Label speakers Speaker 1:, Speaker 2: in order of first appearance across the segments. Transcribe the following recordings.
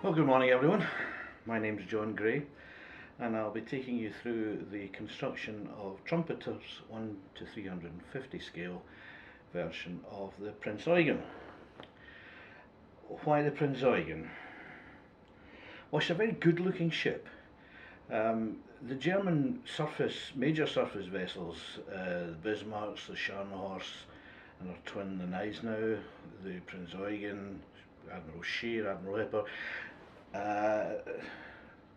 Speaker 1: Well, good morning everyone. My name's John Gray and I'll be taking you through the construction of Trumpeter's 1 to 350 scale version of the Prinz Eugen. Why the Prinz Eugen? Well, it's a very good looking ship. The German major surface vessels, the Bismarcks, the Scharnhorst and their twin the Gneisenau, the Prinz Eugen, Admiral Scheer, Admiral Hipper,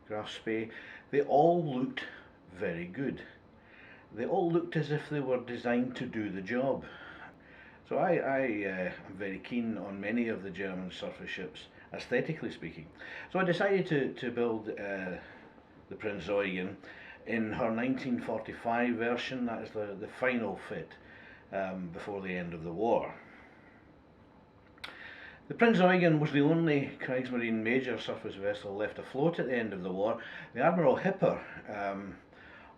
Speaker 1: Graf Spee, they all looked very good. They all looked as if they were designed to do the job. So I am very keen on many of the German surface ships, aesthetically speaking. So I decided to build the Prinz Eugen in her 1945 version. That is the final fit before the end of the war. The Prinz Eugen was the only Kriegsmarine major surface vessel left afloat at the end of the war. The Admiral Hipper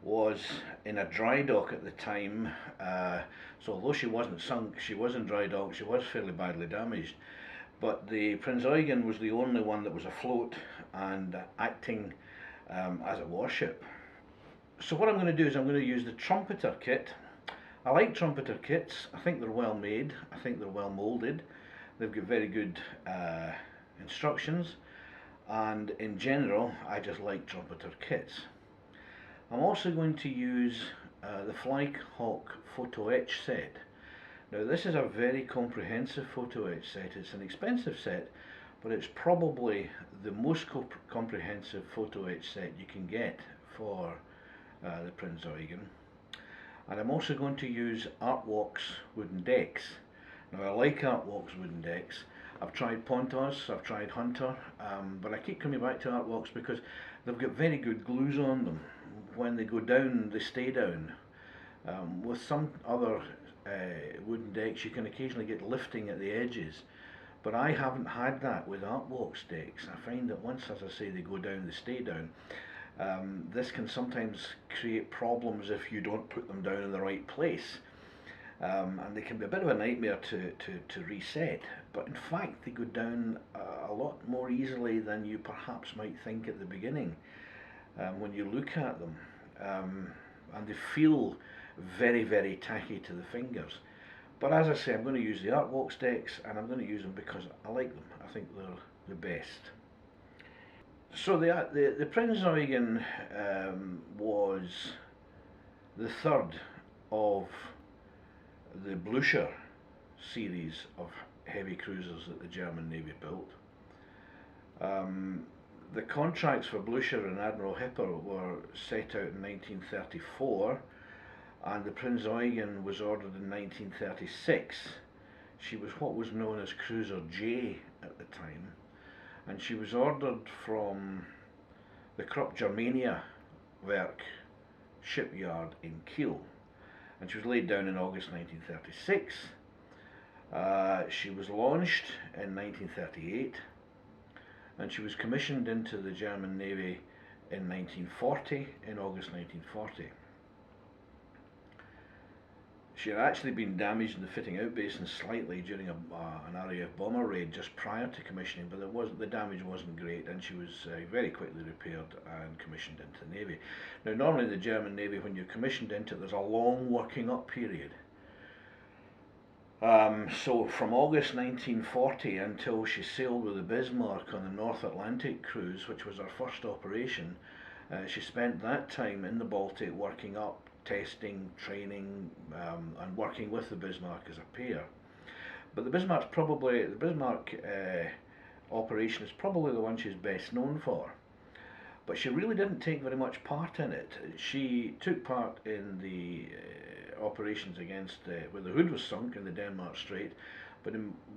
Speaker 1: was in a dry dock at the time, so although she wasn't sunk, she was in dry dock, she was fairly badly damaged. But the Prinz Eugen was the only one that was afloat and acting as a warship. So what I'm going to do is I'm going to use the Trumpeter kit. I like Trumpeter kits. I think they're well made, I think they're well moulded. They've got very good instructions, and in general I just like Trumpeter kits. I'm also going to use the Flyhawk photo etch set. Now this is a very comprehensive photo etch set. It's an expensive set, but it's probably the most comprehensive photo etch set you can get for the Prinz Eugen. And I'm also going to use Artworks wooden decks. Now I like Artworks wooden decks. I've tried Pontos, I've tried Hunter, but I keep coming back to Artworks because they've got very good glues on them. When they go down, they stay down. With some other wooden decks you can occasionally get lifting at the edges, but I haven't had that with Artworks decks. I find that once, as I say, they go down, they stay down. This can sometimes create problems if you don't put them down in the right place. And they can be a bit of a nightmare to reset, but in fact they go down a lot more easily than you perhaps might think at the beginning when you look at them, and they feel very tacky to the fingers. But as I say, I'm going to use the Artworks decks, and I'm going to use them because I like them. I think they're the best. So the Prinz Eugen was the third of the Blücher series of heavy cruisers that the German Navy built. The contracts for Blücher and Admiral Hipper were set out in 1934, and the Prinz Eugen was ordered in 1936. She was what was known as Cruiser J at the time, and she was ordered from the Krupp Germania Werk shipyard in Kiel, and she was laid down in August 1936. She was launched in 1938, and she was commissioned into the German Navy in 1940, in August 1940. She had actually been damaged in the fitting out basin slightly during an RAF bomber raid just prior to commissioning, but the damage wasn't great, and she was very quickly repaired and commissioned into the Navy. Now normally the German Navy, when you're commissioned into it, there's a long working up period. So from August 1940 until she sailed with the Bismarck on the North Atlantic cruise, which was her first operation, she spent that time in the Baltic working up, testing, training, and working with the Bismarck as a pair. But the Bismarck operation is probably the one she's best known for. But she really didn't take very much part in it. She took part in the operations against where the Hood was sunk in the Denmark Strait, but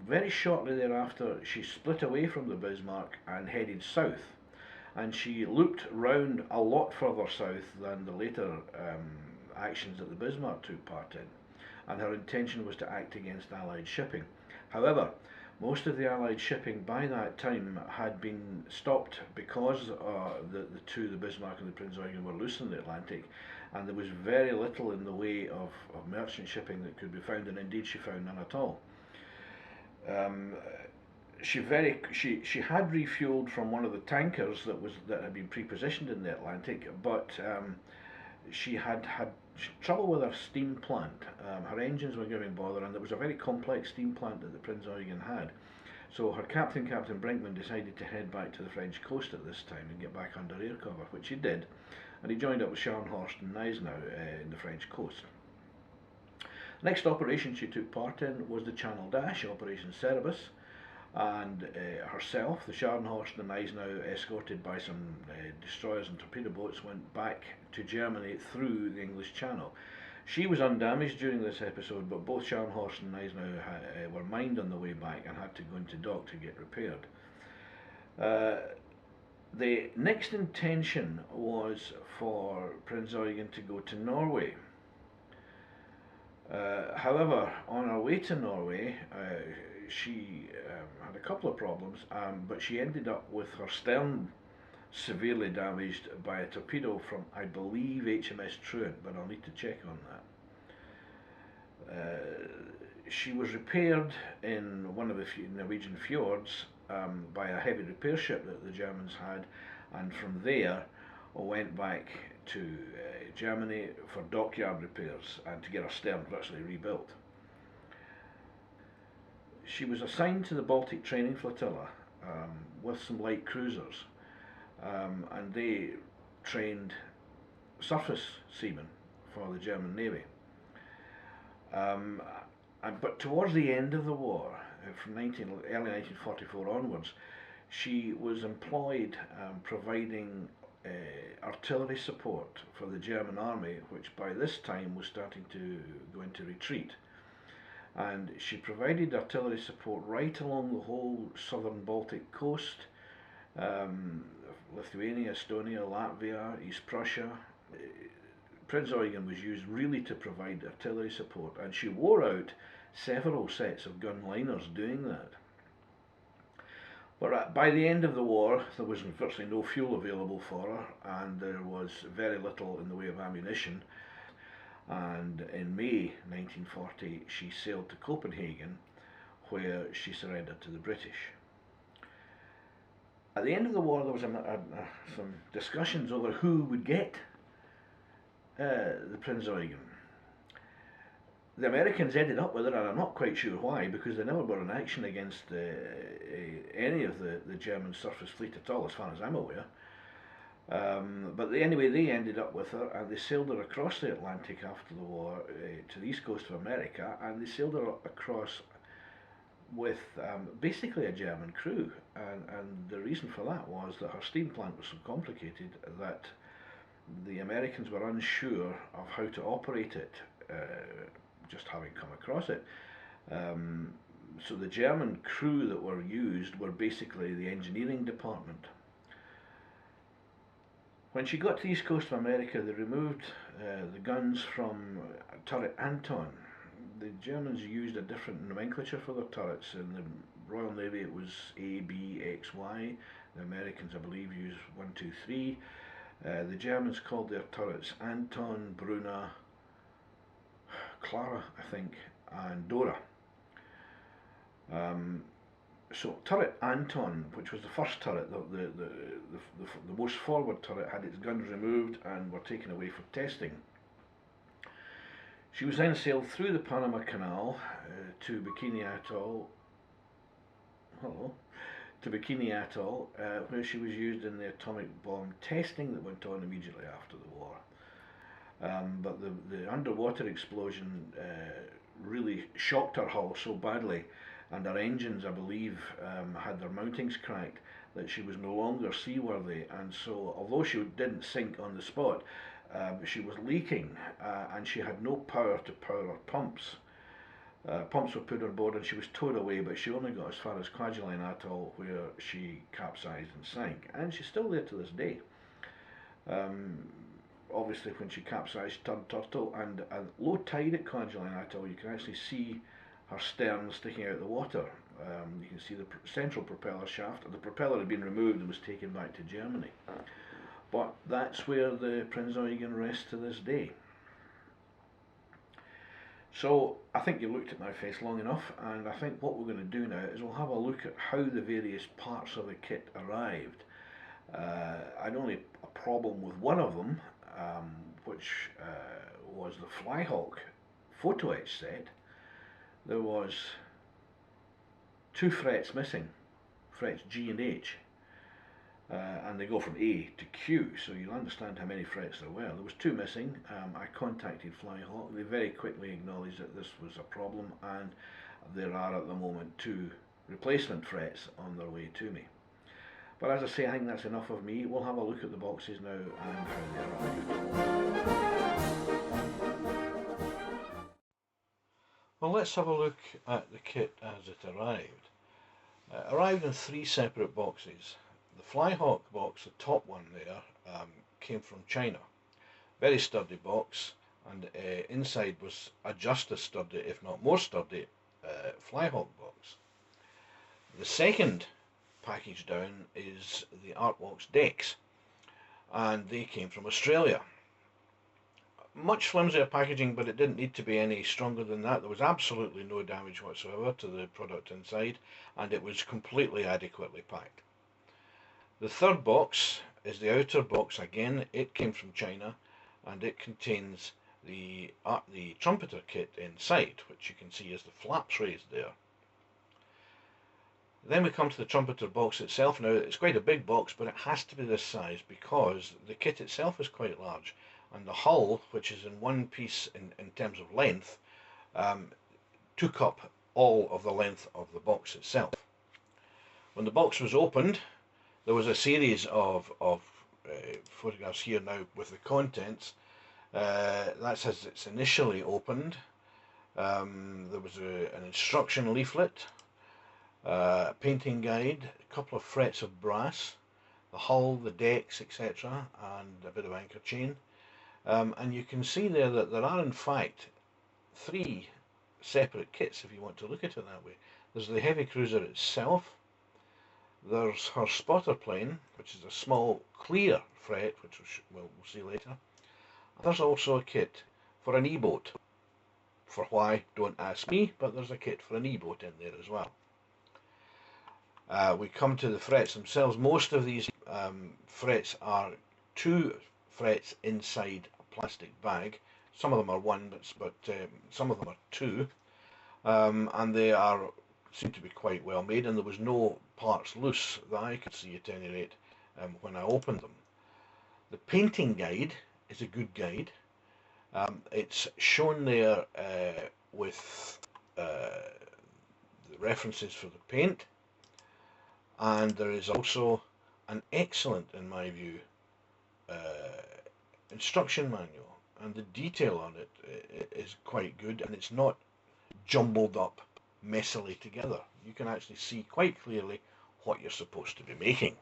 Speaker 1: very shortly thereafter she split away from the Bismarck and headed south. And she looked round a lot further south than the later actions that the Bismarck took part in, and her intention was to act against Allied shipping. However, most of the Allied shipping by that time had been stopped because the Bismarck and the Prinz Eugen were loose in the Atlantic, and there was very little in the way of merchant shipping that could be found, and indeed she found none at all. she had refueled from one of the tankers that had been pre-positioned in the Atlantic, but she had trouble with her steam plant. Her engines were giving bother, and there was a very complex steam plant that the Prinz Eugen had. So her captain, Captain Brinkman, decided to head back to the French coast at this time and get back under air cover, which he did, and he joined up with Scharnhorst and Gneisenau in the French coast. The next operation she took part in was the Channel Dash, Operation Cerberus, and herself, the Scharnhorst and Gneisenau, escorted by some destroyers and torpedo boats, went back to Germany through the English Channel. She was undamaged during this episode, but both Scharnhorst and Gneisenau were mined on the way back and had to go into dock to get repaired. The next intention was for Prinz Eugen to go to Norway. However, on her way to Norway, she had a couple of problems, but she ended up with her stern severely damaged by a torpedo from, I believe, HMS Truant, but I'll need to check on that. She was repaired in one of the Norwegian fjords by a heavy repair ship that the Germans had, and from there went back to Germany for dockyard repairs and to get her stern virtually rebuilt. She was assigned to the Baltic Training Flotilla with some light cruisers, and they trained surface seamen for the German Navy. But towards the end of the war, from early 1944 onwards, she was employed providing artillery support for the German army, which by this time was starting to go into retreat. And she provided artillery support right along the whole southern Baltic coast, Lithuania, Estonia, Latvia, East Prussia. Prinz Eugen was used really to provide artillery support, and she wore out several sets of gun liners doing that. But by the end of the war, there was virtually no fuel available for her, and there was very little in the way of ammunition. And in May 1940, she sailed to Copenhagen, where she surrendered to the British. At the end of the war, there was some discussions over who would get the Prinz Eugen. The Americans ended up with her, and I'm not quite sure why, because they never were in action against any of the German surface fleet at all, as far as I'm aware. But anyway, they ended up with her, and they sailed her across the Atlantic after the war to the east coast of America, and they sailed her across with basically a German crew. And the reason for that was that her steam plant was so complicated that the Americans were unsure of how to operate it, just having come across it. So the German crew that were used were basically the engineering department. When she got to the east coast of America, they removed the guns from turret Anton. The Germans used a different nomenclature for their turrets. In the Royal Navy it was A, B, X, Y. The Americans, I believe, used 1, 2, 3. The Germans called their turrets Anton, Bruna, Clara, I think, and Dora. So turret Anton, which was the first turret, the most forward turret, had its guns removed and were taken away for testing. She was then sailed through the Panama Canal to Bikini Atoll. Where she was used in the atomic bomb testing that went on immediately after the war. But the underwater explosion really shocked her hull so badly, and her engines, I believe, had their mountings cracked, that she was no longer seaworthy. And so, although she didn't sink on the spot, she was leaking, and she had no power to power her pumps. Pumps were put on board and she was towed away, but she only got as far as Kwajalein Atoll, where she capsized and sank, and she's still there to this day. Obviously, when she capsized, she turned turtle, and at low tide at Kwajalein Atoll, you can actually see her stern sticking out of the water. You can see the central propeller shaft. The propeller had been removed and was taken back to Germany. But that's where the Prinz Eugen rests to this day. So I think you looked at my face long enough, and I think what we're going to do now is we'll have a look at how the various parts of the kit arrived. I'd only a problem with one of them, which was the Flyhawk photo etch set. There was two frets missing, frets G and H, and they go from A to Q, so you'll understand how many frets there were. There was two missing. I contacted Flyhawk. They very quickly acknowledged that this was a problem, and there are at the moment two replacement frets on their way to me. But as I say, I think that's enough of me. We'll have a look at the boxes now and how they arrived. Well, let's have a look at the kit as it arrived. Arrived in three separate boxes. The Flyhawk box, the top one there, came from China. Very sturdy box, and inside was a just as sturdy, if not more sturdy, Flyhawk box. The second package down is the Artworks decks, and they came from Australia. Much flimsier packaging, but it didn't need to be any stronger than that. There was absolutely no damage whatsoever to the product inside, and it was completely adequately packed. The third box is the outer box again. It came from China, and it contains the Trumpeter kit inside, which you can see as the flaps raised there. Then we come to the Trumpeter box itself. Now, it's quite a big box, but it has to be this size because the kit itself is quite large, and the hull, which is in one piece in terms of length, took up all of the length of the box itself. When the box was opened, there was a series of photographs here now with the contents. That's as it's initially opened. There was an instruction leaflet, a painting guide, a couple of frets of brass, the hull, the decks, etc., and a bit of anchor chain. And you can see there that there are in fact three separate kits if you want to look at it that way. There's the heavy cruiser itself, there's her spotter plane, which is a small clear fret, which we'll see later. There's also a kit for an e-boat. For why, don't ask me, but there's a kit for an e-boat in there as well. We come to the frets themselves. Most of these frets are two frets inside a plastic bag. Some of them are one, but some of them are two, and they seem to be quite well made, and there was no parts loose that I could see at any rate when I opened them. The painting guide is a good guide. It's shown there with the references for the paint, and there is also an excellent, in my view, instruction manual, and the detail on it is quite good, and it's not jumbled up messily together. You can actually see quite clearly what you're supposed to be making.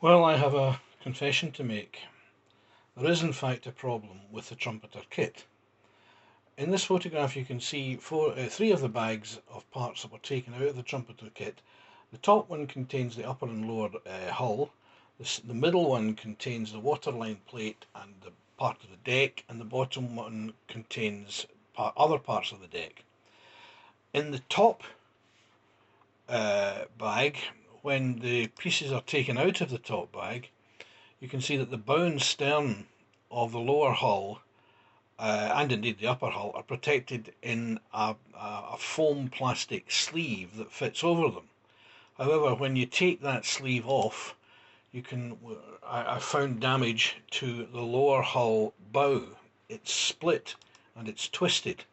Speaker 1: Well, I have a confession to make. There is in fact a problem with the Trumpeter kit. In this photograph you can see three of the bags of parts that were taken out of the Trumpeter kit. The top one contains the upper and lower hull. The middle one contains the waterline plate and the part of the deck, and the bottom one contains other parts of the deck. In the top bag, when the pieces are taken out of the top bag, you can see that the bow and stern of the lower hull and indeed the upper hull are protected in a foam plastic sleeve that fits over them. However, when you take that sleeve off, I found damage to the lower hull bow. It's split and it's twisted.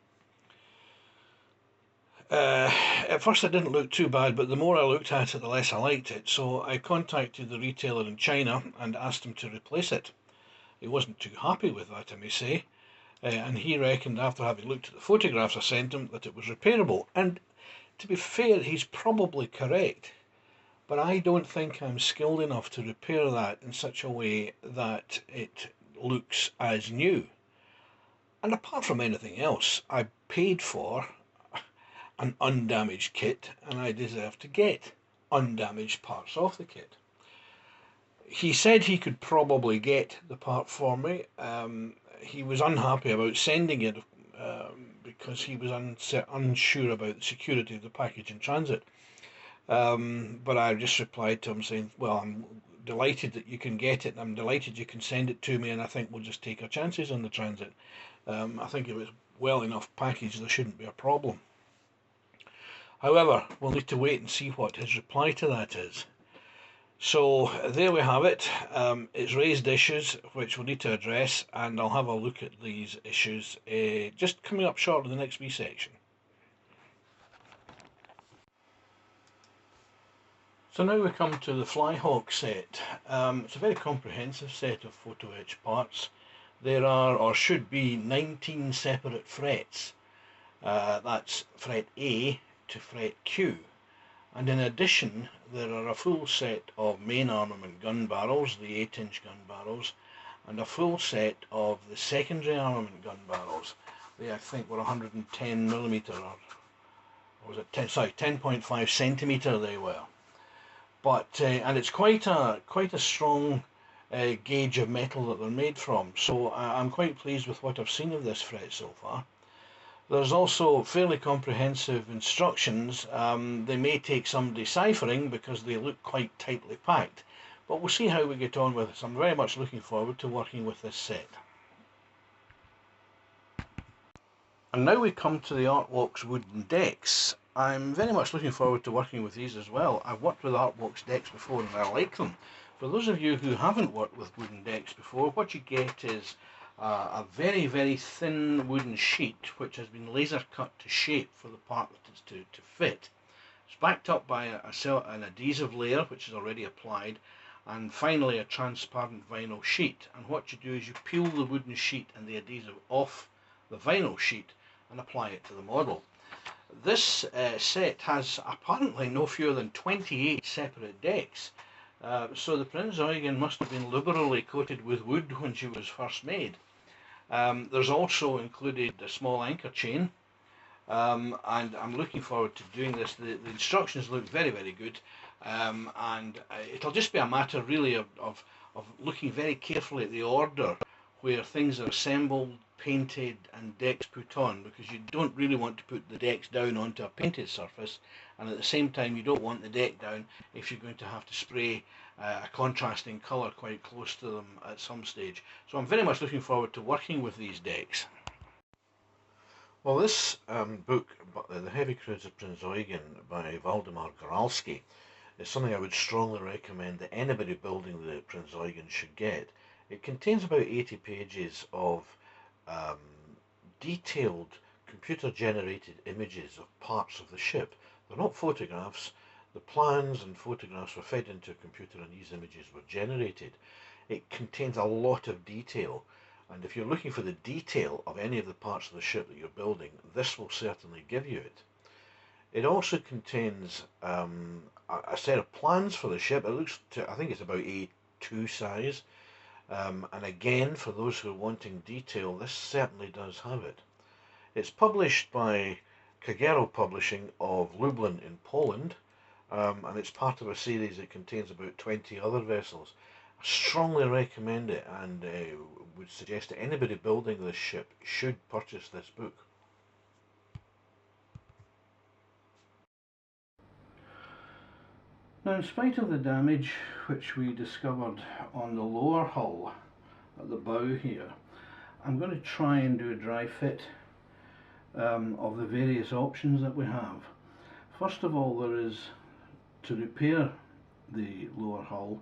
Speaker 1: At first it didn't look too bad, but the more I looked at it, the less I liked it. So I contacted the retailer in China and asked him to replace it. He wasn't too happy with that, I may say, and he reckoned, after having looked at the photographs I sent him, that it was repairable. And to be fair, he's probably correct. But I don't think I'm skilled enough to repair that in such a way that it looks as new. And apart from anything else, I paid for an undamaged kit, and I deserve to get undamaged parts of the kit. He said he could probably get the part for me.
Speaker 2: he was unhappy about sending it because he was unsure about the security of the package in transit. But I just replied to him saying, well, I'm delighted that you can get it, and I'm delighted you can send it to me, and I think we'll just take our chances on the transit. I think it was well enough packaged, there shouldn't be a problem. However, we'll need to wait and see what his reply to that is. So there we have it. It's raised issues which we'll need to address, and I'll have a look at these issues just coming up short in the next wee section. So now we come to the Flyhawk set. It's a very comprehensive set of photo etch parts. There are, or should be, 19 separate frets. That's fret A to fret Q. And in addition, there are a full set of main armament gun barrels, the 8-inch gun barrels, and a full set of the secondary armament gun barrels. They, I think, were 110mm, or was it 10.5 centimetre they were. But and it's quite a strong gauge of metal that they're made from. So I'm quite pleased with what I've seen of this fret so far. There's also fairly comprehensive instructions. They may take some deciphering because they look quite tightly packed, but we'll see how we get on with this. I'm very much looking forward to working with this set. And now we come to the Artworks wooden decks. I'm very much looking forward to working with these as well. I've worked with Artworks decks before and I like them. For those of you who haven't worked with wooden decks before, what you get is a very, very thin wooden sheet which has been laser cut to shape for the part that it's to fit. It's backed up by an adhesive layer which is already applied, and finally a transparent vinyl sheet. And what you do is you peel the wooden sheet and the adhesive off the vinyl sheet and apply it to the model. This set has apparently no fewer than 28 separate decks. So the Prinz Eugen must have been liberally coated with wood when she was first made. There's also included a small anchor chain, and I'm looking forward to doing this. The instructions look very, very good, and it'll just be a matter really of looking very carefully at the order where things are assembled, painted and decks put on, because you don't really want to put the decks down onto a painted surface, and at the same time you don't want the deck down if you're going to have to spray a contrasting colour quite close to them at some stage. So I'm very much looking forward to working with these decks. Well, this book, The Heavy Cruise of Prinz Eugen by Waldemar Goralski, is something I would strongly recommend that anybody building the Prinz Eugen should get. It contains about 80 pages of detailed computer-generated images of parts of the ship. They're not photographs. The plans and photographs were fed into a computer and these images were generated. It contains a lot of detail, and if you're looking for the detail of any of the parts of the ship that you're building, this will certainly give you it. It also contains a set of plans for the ship. It looks to, I think it's about A2 size. And again, for those who are wanting detail, this certainly does have it. It's published by Kagero Publishing of Lublin in Poland, and it's part of a series that contains about 20 other vessels. I strongly recommend it, and would suggest that anybody building this ship should purchase this book.
Speaker 1: Now, in spite of the damage which we discovered on the lower hull at the bow here, I'm going to try and do a dry fit of the various options that we have. First of all, there is to repair the lower hull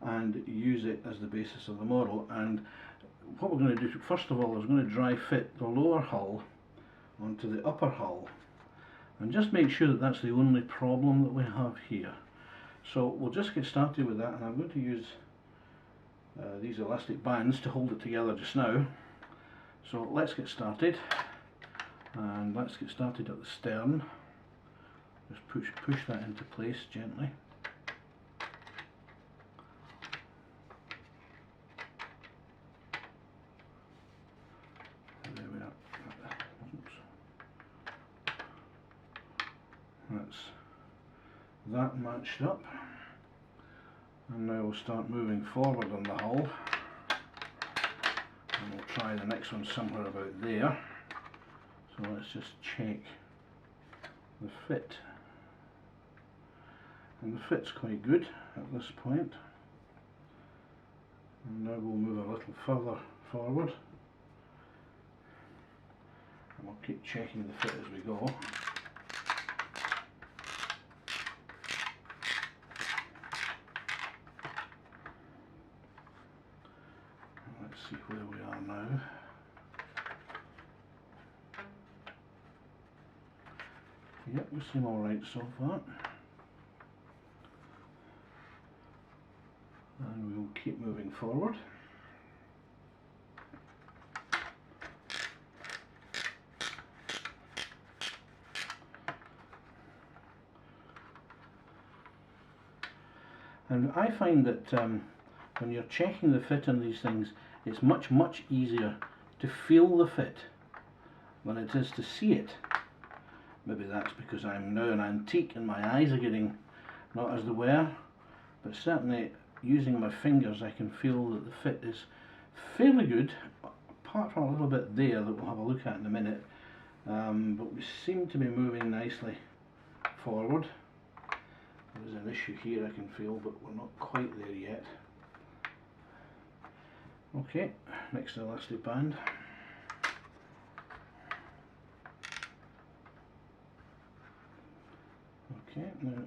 Speaker 1: and use it as the basis of the model. And what we're going to do first of all is going to dry fit the lower hull onto the upper hull and just make sure that that's the only problem that we have here. So we'll just get started with that, and I'm going to use these elastic bands to hold it together just now. So let's get started, and let's get started at the stern. Just push that into place gently. There we are. Oops. That's that matched up, and now we'll start moving forward on the hull, and
Speaker 2: And we'll try the next one somewhere about there. So let's just check the fit. And the fit's quite good at this point. And now we'll move a little further forward. And we'll keep checking the fit as we go. Let's see where we are now. Yep, we seem alright so far. And we'll keep moving forward. And I find that when you're checking the fit on these things, it's much easier to feel the fit than it is to see it. Maybe that's because I'm now an antique and my eyes are getting not as they were, but certainly using my fingers I can feel that the fit is fairly good, apart from a little bit there that we'll have a look at in a minute, but we seem to be moving nicely forward. There's an issue here I can feel, but we're not quite there yet. Okay, next elastic band. Okay, now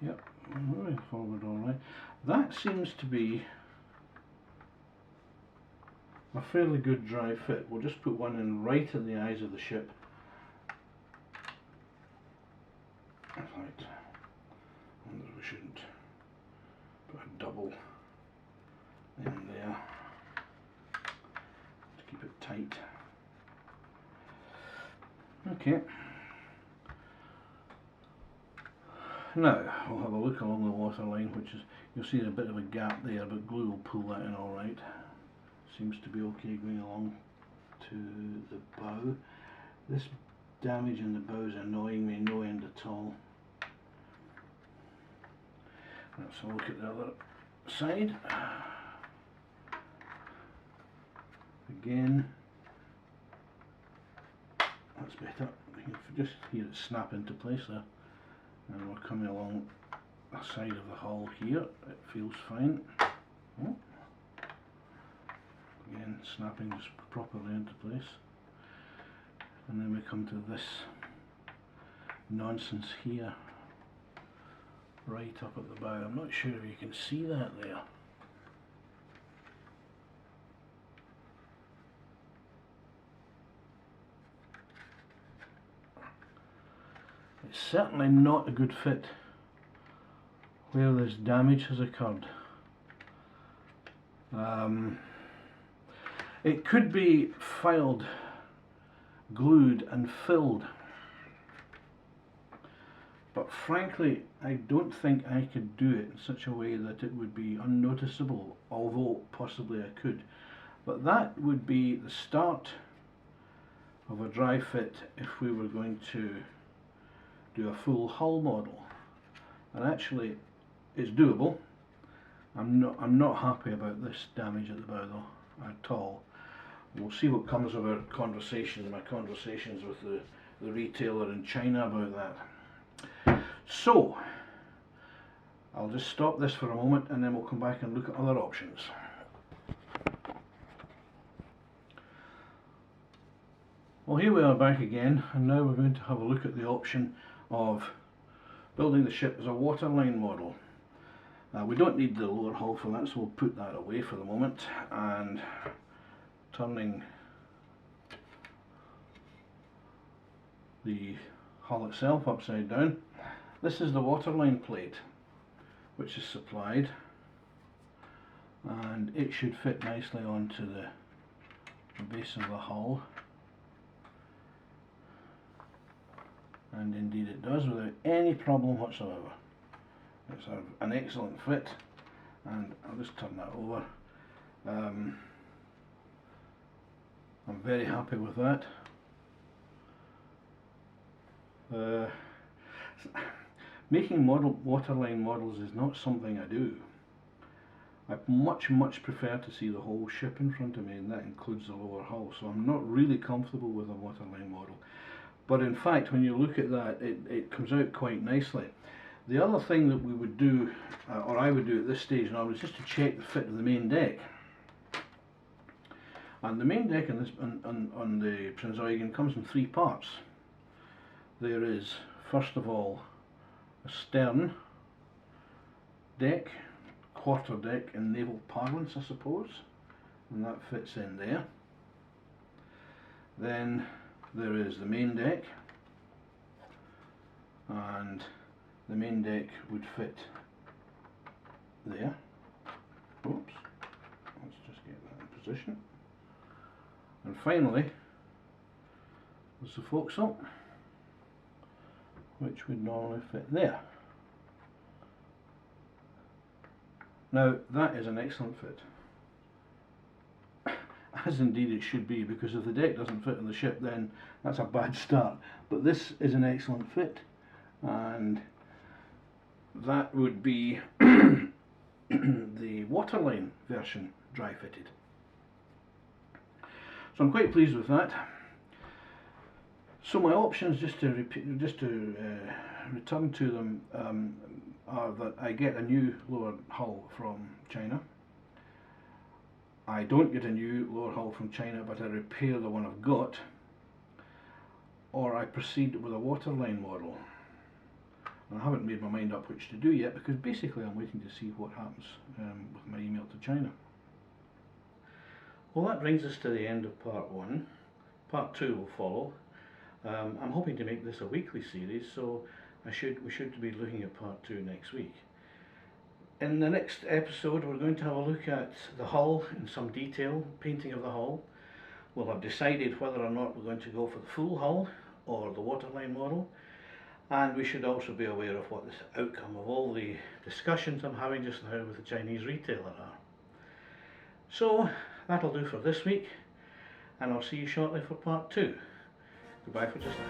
Speaker 2: yep, we're moving forward alright. That seems to be a fairly good dry fit. We'll just put one in right at the eyes of the ship. Right. Wonder if we shouldn't put a double in there to keep it tight. Okay. Now we'll have a look along the waterline, which is, you'll see a bit of a gap there, but glue will pull that in alright. Seems to be okay going along to the bow. This damage in the bow is annoying me no end at all. Let's have a look at the other side. Again, that's better. You can just hear it snap into place there. And we're coming along the side of the hull here. It feels fine. Oh. Again, snapping just properly into place. And then we come to this nonsense here, right up at the bow. I'm not sure if you can see that there. It's certainly not a good fit where this damage has occurred. It could be filed, glued and filled, but frankly I don't think I could do it in such a way that it would be unnoticeable, although possibly I could. But that would be the start of a dry fit if we were going to do a full hull model. And actually it's doable. I'm not happy about this damage at the bow though, at all. We'll see what comes of our conversations, my conversations with the retailer in China about that. So, I'll just stop this for a moment and then we'll come back and look at other options. Well, here we are back again, and now we're going to have a look at the option of building the ship as a waterline model. We don't need the lower hull for that, so we'll put that away for the moment, and turning the hull itself upside down. This is the waterline plate which is supplied, and it should fit nicely onto the base of the hull, and indeed it does without any problem whatsoever. It's an excellent fit, and I'll just turn that over. I'm very happy with that. Making waterline models is not something I do. I much prefer to see the whole ship in front of me, and that includes the lower hull, so I'm not really comfortable with a waterline model. But in fact, when you look at that, it comes out quite nicely. The other thing that we would do, or I would do at this stage now, is just to check the fit of the main deck. And the main deck on the Prinz Eugen comes in three parts. There is, first of all, a stern deck, quarter deck in naval parlance, I suppose, and that fits in there. Then there is the main deck, and the main deck would fit there. Oops, let's just get that in position. And finally, there's the forecastle, which would normally fit there. Now that is an excellent fit, as indeed it should be, because if the deck doesn't fit on the ship, then that's a bad start. But this is an excellent fit, and that would be the Waterline version dry fitted. So I'm quite pleased with that. So my options, just to return to them, are that I get a new lower hull from China. I don't get a new lower hull from China, but I repair the one I've got, or I proceed with a waterline model. And I haven't made my mind up which to do yet, because basically I'm waiting to see what happens with my email to China. Well, that brings us to the end of part one. Part two will follow. I'm hoping to make this a weekly series, so we should be looking at part two next week. In the next episode, we're going to have a look at the hull in some detail, painting of the hull. We'll have decided whether or not we're going to go for the full hull or the waterline model, and we should also be aware of what the outcome of all the discussions I'm having just now with the Chinese retailer are. So that'll do for this week, and I'll see you shortly for part two. Goodbye for just now.